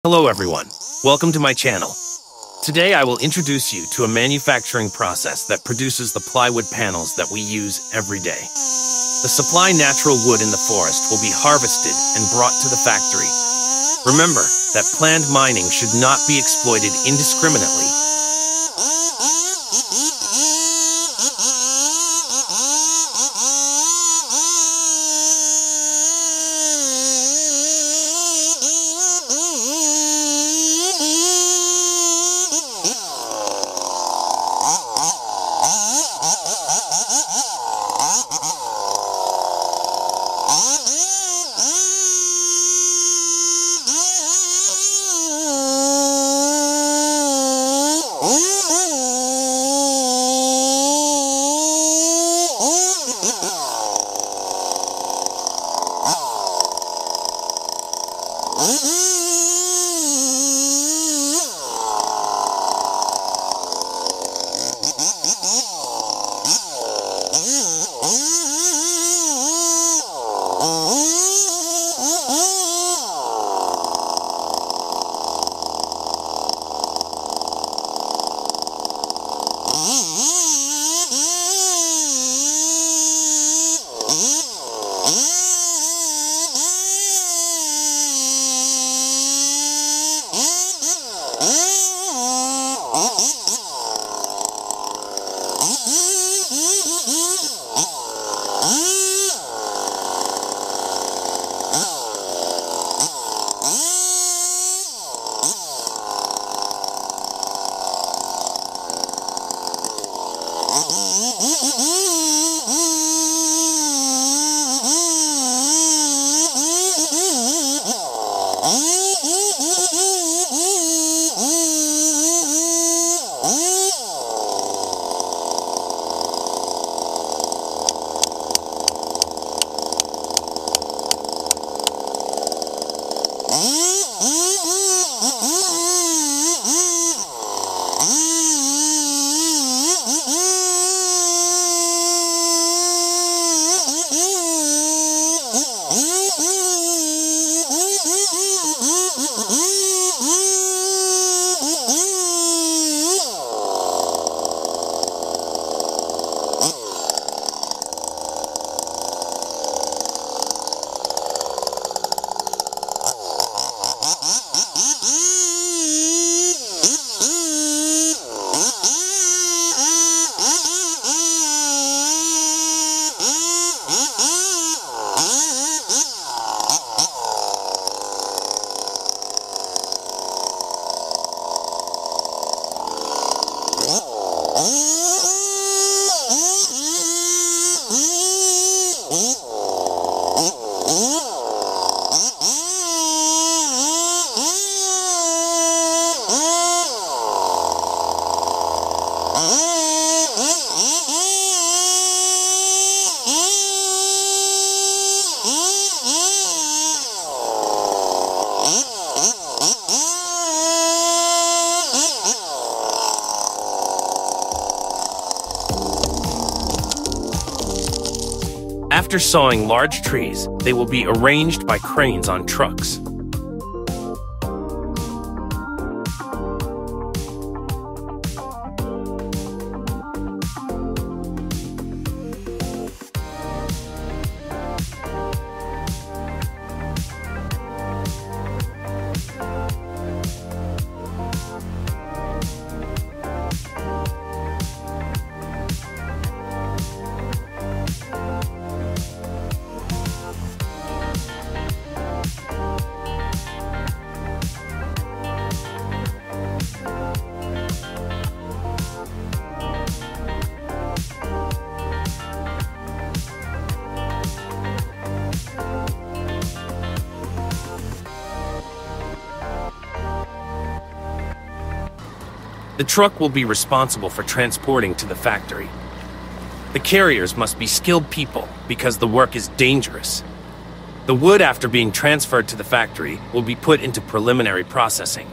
Hello everyone, welcome to my channel. Today I will introduce you to a manufacturing process that produces the plywood panels that we use every day. The supply natural wood in the forest will be harvested and brought to the factory. Remember that planned mining should not be exploited indiscriminately. After sawing large trees, they will be arranged by cranes on trucks. The truck will be responsible for transporting to the factory. The carriers must be skilled people because the work is dangerous. The wood, after being transferred to the factory, will be put into preliminary processing.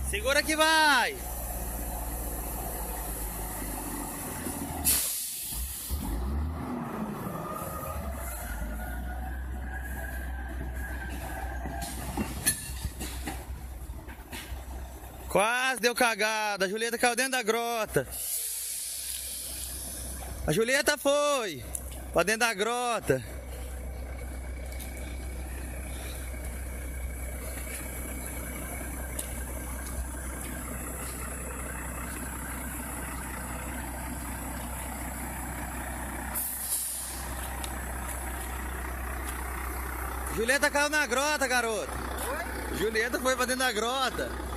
Segura que vai! Quase deu cagada, a Julieta caiu dentro da grota. A Julieta foi pra dentro da grota. Julieta caiu na grota, garoto. Oi? Julieta foi pra dentro da grota.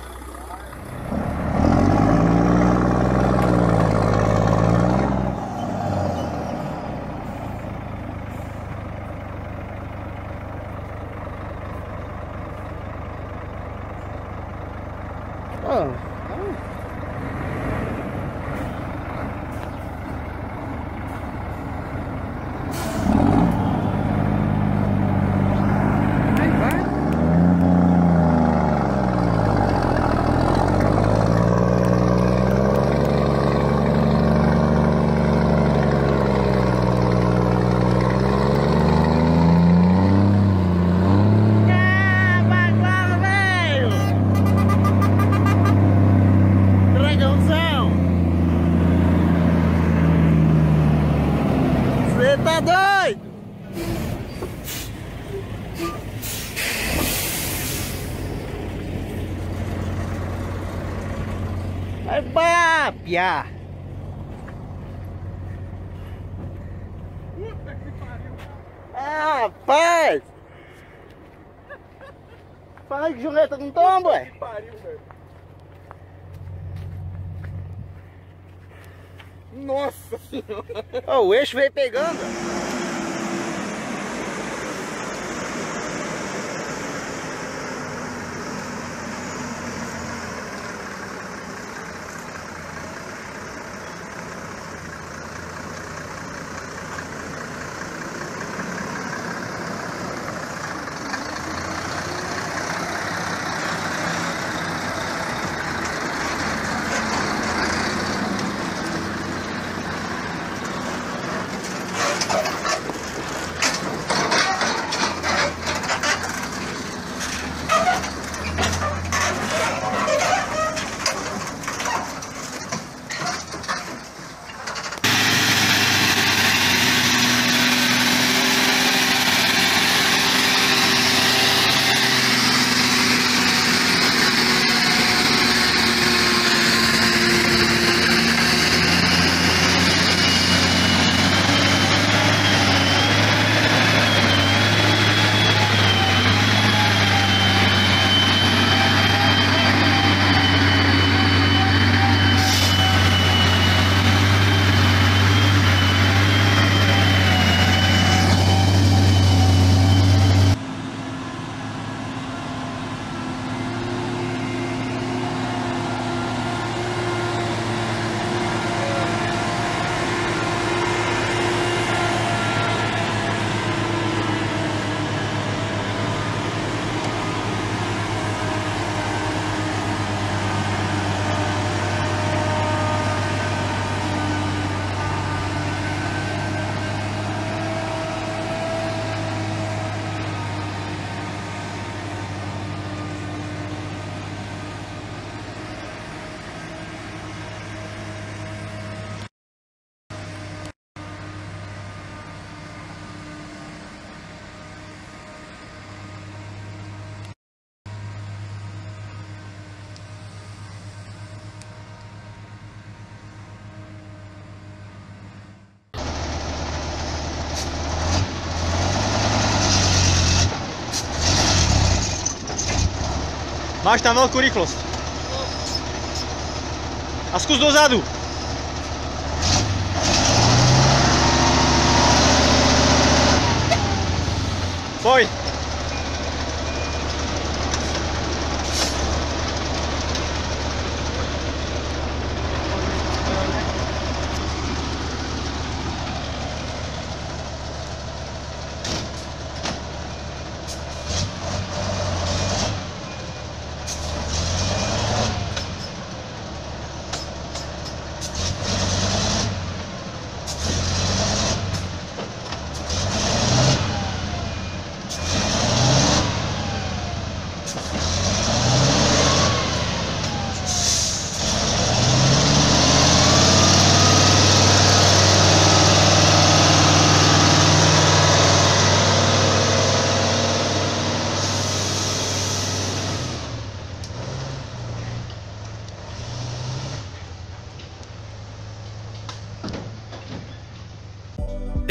Tá doido? Vai bapia! Puta que pariu! Ah, rapaz! Fala que Julieta não tomba, ué! Que pariu, velho! Nossa senhora! Oh, o eixo veio pegando! Máš tam veľkú rýchlosť. A skús dozadu. Poj.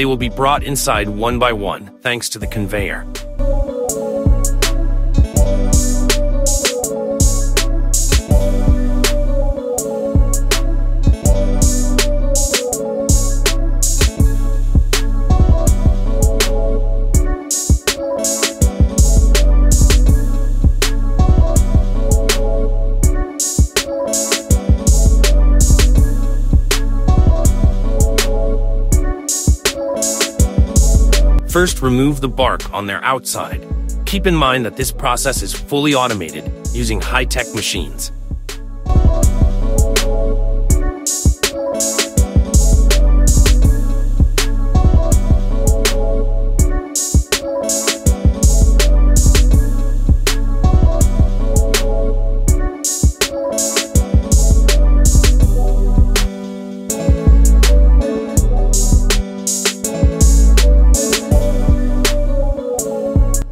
They will be brought inside one by one, thanks to the conveyor. First, remove the bark on their outside. Keep in mind that this process is fully automated, using high-tech machines.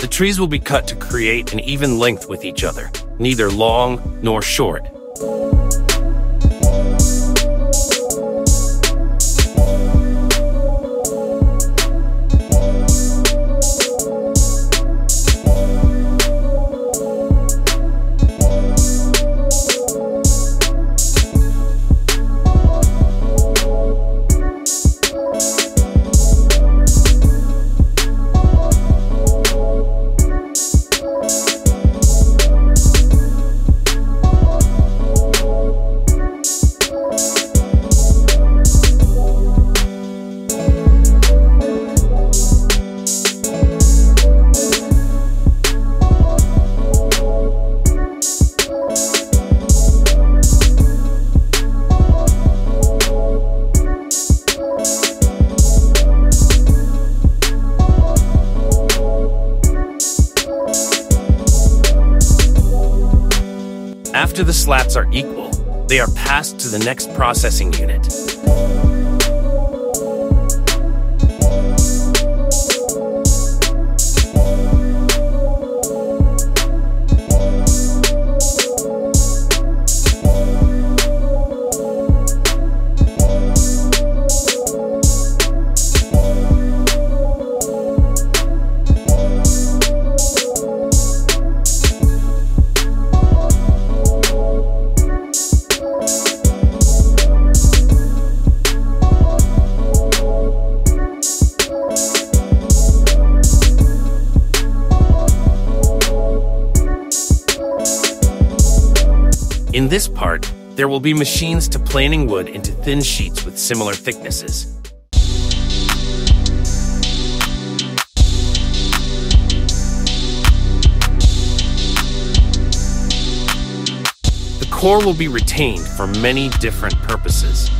The trees will be cut to create an even length with each other, neither long nor short. After the slats are equal, they are passed to the next processing unit. In this part, there will be machines to planing wood into thin sheets with similar thicknesses. The core will be retained for many different purposes.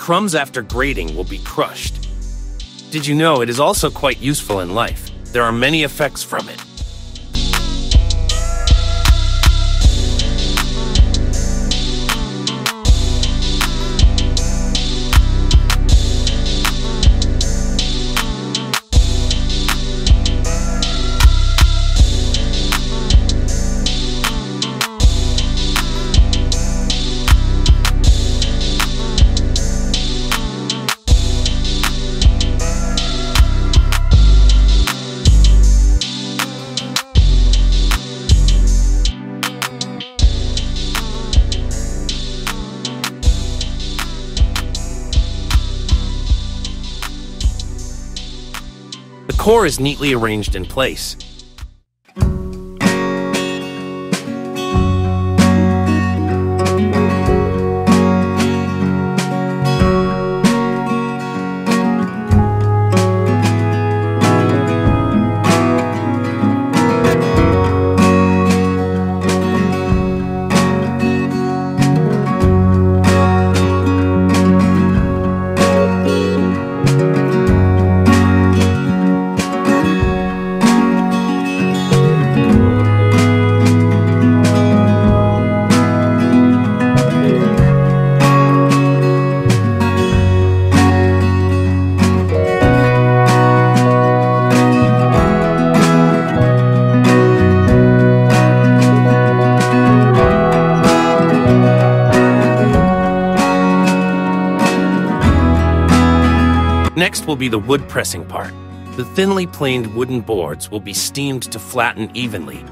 crumbs after grating will be crushed. Did you know it is also quite useful in life? There are many effects from it. The core is neatly arranged in place. Next will be the wood pressing part. The thinly planed wooden boards will be steamed to flatten evenly.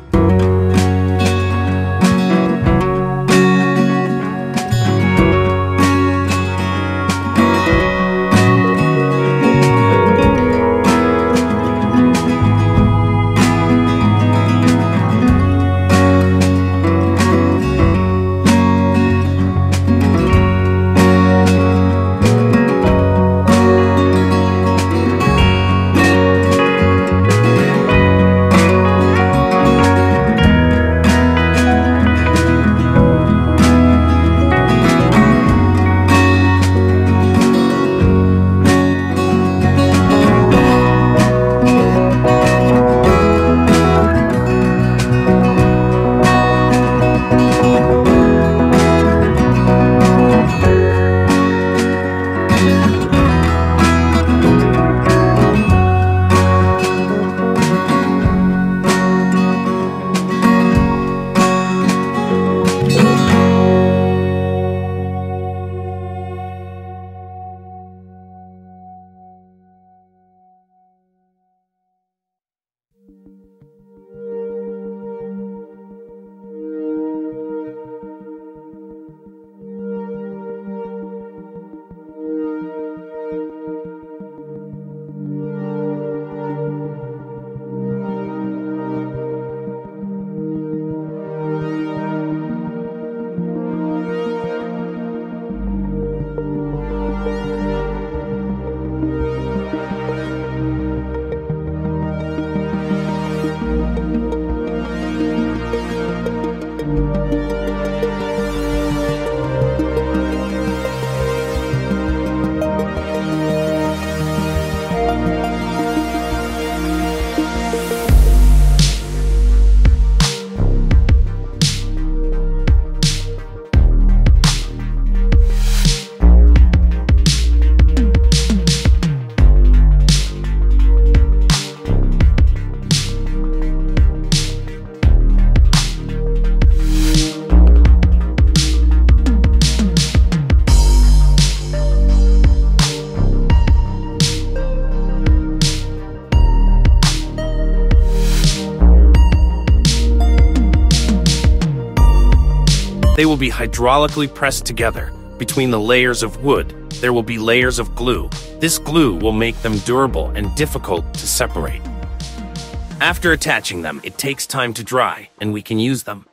They will be hydraulically pressed together. Between the layers of wood, there will be layers of glue. This glue will make them durable and difficult to separate. After attaching them, it takes time to dry, and we can use them.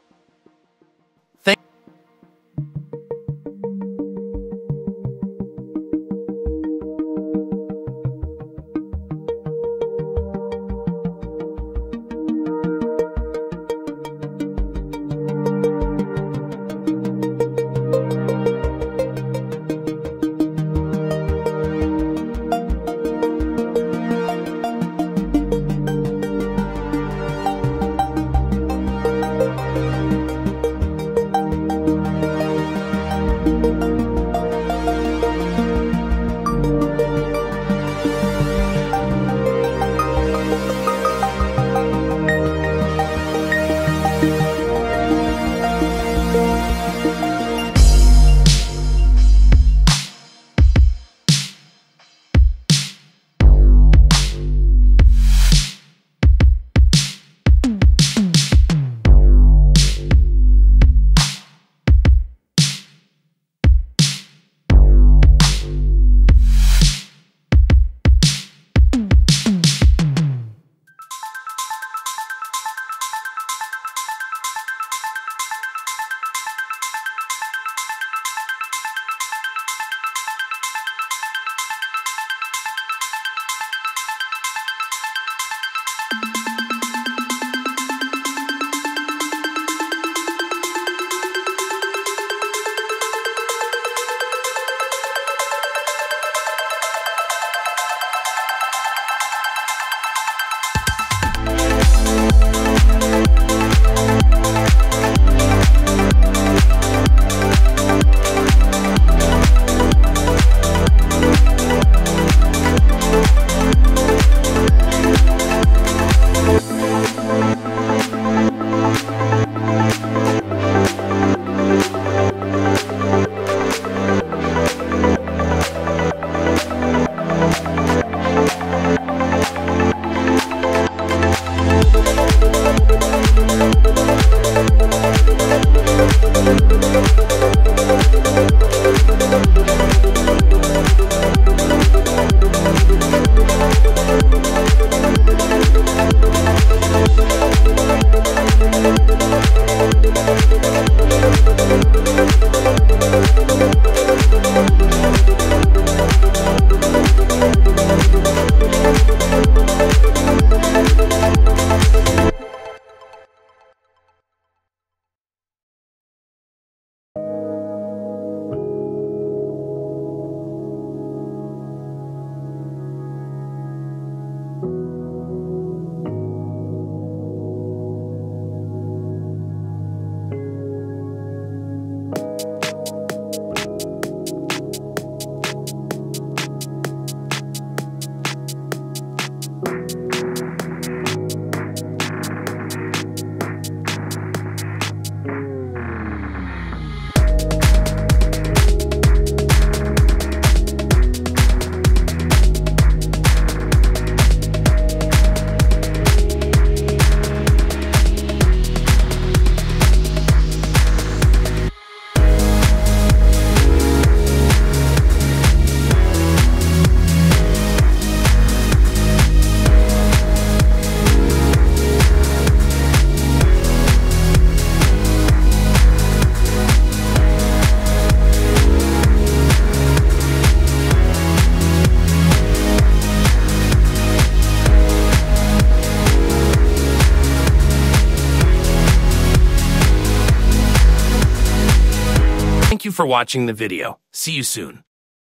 for watching the video. See you soon.